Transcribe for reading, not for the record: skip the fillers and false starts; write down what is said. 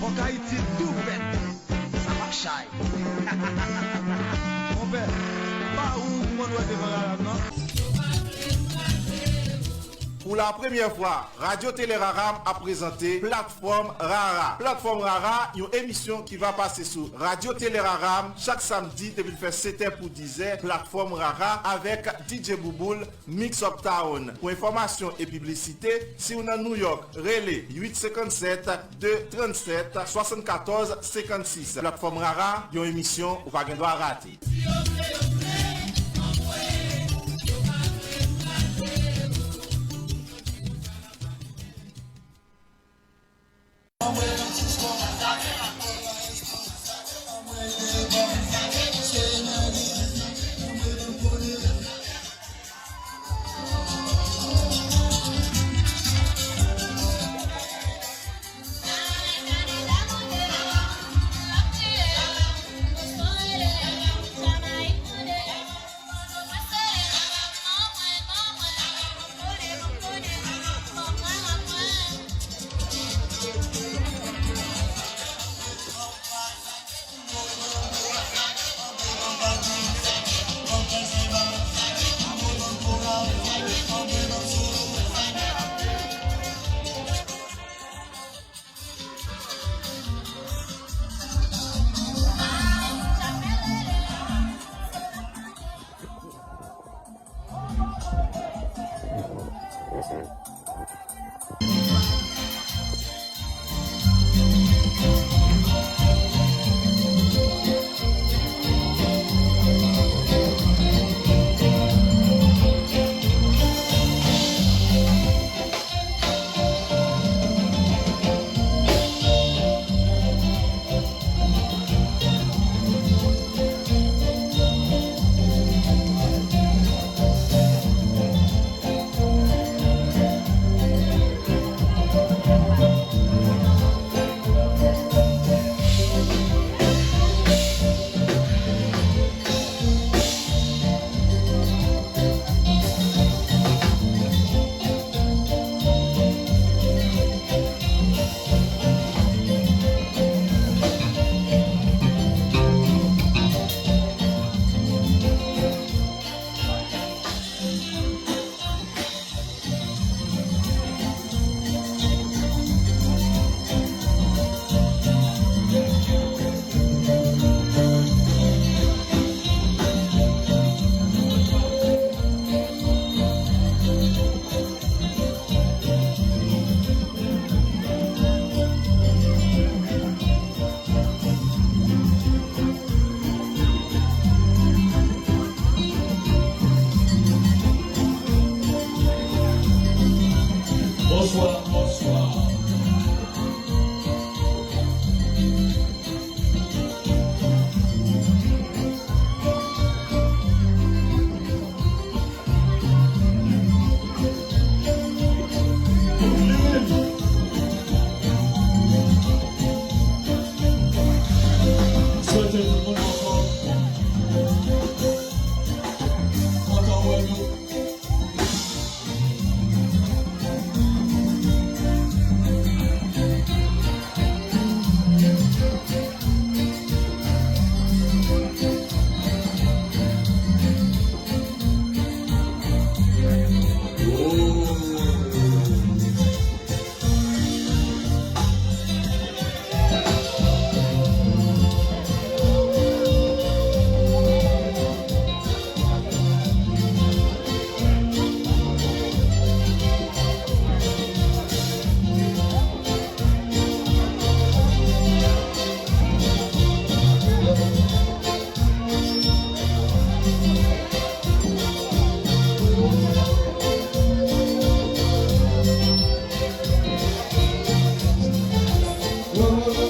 Faut qu'Haïti tout fait. Ça va chai. Mon père, pas où mon doit devant non? Pour la première fois, Radio Télé Raram a présenté Plateforme Rara. Plateforme Rara, une émission qui va passer sur Radio Télé Raram chaque samedi depuis le 7h pour 10h. Plateforme Rara avec DJ Bouboul, Mix Up Town. Pour information et publicité, si vous êtes à New York, relais 857 237 74 56. Plateforme Rara, une émission où pas doit rater. Bonsoir, bonsoir. Souhaitez tout le monde encore. Encore ouais, nous. Whoa.